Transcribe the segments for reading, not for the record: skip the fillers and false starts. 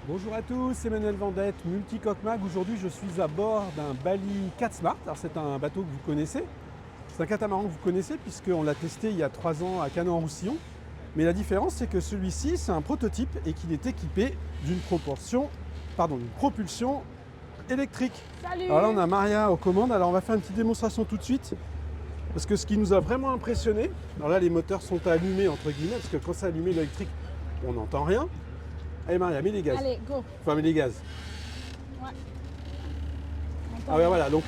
Bonjour à tous, c'est Emmanuel Vendette, Multicoque Mag. Aujourd'hui, je suis à bord d'un Bali 4 Smart. Alors, c'est un bateau que vous connaissez. C'est un catamaran que vous connaissez puisqu'on l'a testé il y a 3 ans à Canet-en-Roussillon. Mais la différence, c'est que celui-ci, c'est un prototype et qu'il est équipé d'une propulsion électrique. Salut. Alors là, on a Maria aux commandes. Alors, on va faire une petite démonstration tout de suite. Parce que ce qui nous a vraiment impressionné, alors là, les moteurs sont allumés, entre guillemets, parce que quand c'est allumé l'électrique, on n'entend rien. Allez Maria, mets les gaz. Allez, go. Enfin, mets les gaz. Ouais. Ah ouais, voilà, donc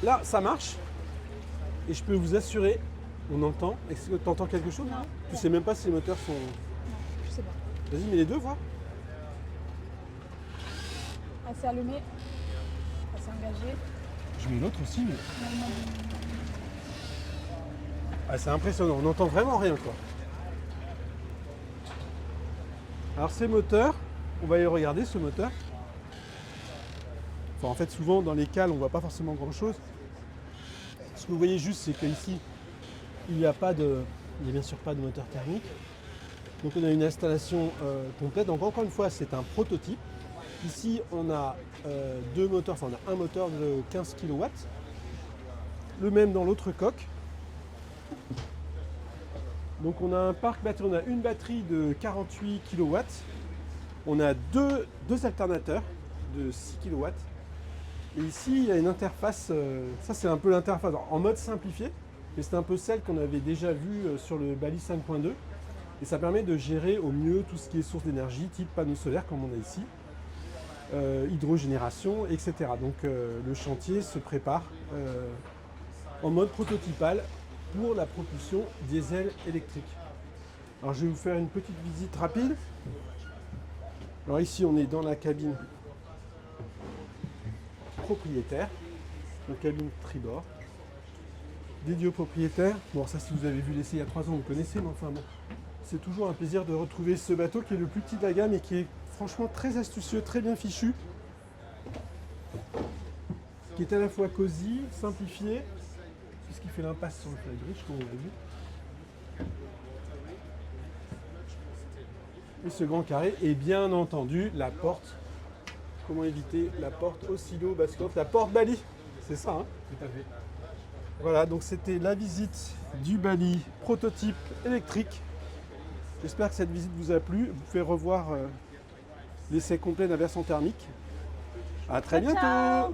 là, ça marche. Et je peux vous assurer, on entend. Est-ce que tu entends quelque chose? Non. Tu sais même pas si les moteurs sont... Non, je sais pas. Vas-y, mets les deux, voir. Assez allumé. Assez engagé. Je mets l'autre aussi, mais... Ah, c'est impressionnant, on n'entend vraiment rien, quoi. Alors ces moteurs, on va y regarder ce moteur. Enfin, en fait, souvent dans les cales, on voit pas forcément grand-chose. Ce que vous voyez juste, c'est qu'ici, il n'y a bien sûr pas de moteur thermique. Donc on a une installation complète. Donc encore une fois, c'est un prototype. Ici, on a deux moteurs, enfin on a un moteur de 15 kW. Le même dans l'autre coque. Donc on a un parc batterie, on a une batterie de 48 kW. On a deux alternateurs de 6 kW. Et ici, il y a une interface, ça c'est un peu l'interface en mode simplifié, mais c'est un peu celle qu'on avait déjà vue sur le Bali 5.2. Et ça permet de gérer au mieux tout ce qui est source d'énergie, type panneaux solaires comme on a ici, hydrogénération, etc. Donc le chantier se prépare en mode prototypal pour la propulsion diesel électrique. Alors je vais vous faire une petite visite rapide. Alors ici on est dans la cabine propriétaire, la cabine tribord, dédiée aux propriétaires. Bon ça si vous avez vu l'essai il y a 3 ans vous connaissez, mais enfin bon, c'est toujours un plaisir de retrouver ce bateau qui est le plus petit de la gamme et qui est franchement très astucieux, très bien fichu, qui est à la fois cosy, simplifié, puisqu'il fait l'impasse sur le flybridge comme on l'a vu. Et ce grand carré et bien entendu la porte. Comment éviter la porte oscillo-basculante, la porte Bali, c'est ça hein? Tout à fait. Voilà, donc c'était la visite du Bali prototype électrique. J'espère que cette visite vous a plu. Vous pouvez revoir l'essai complet de la version thermique. À très bientôt. Ciao.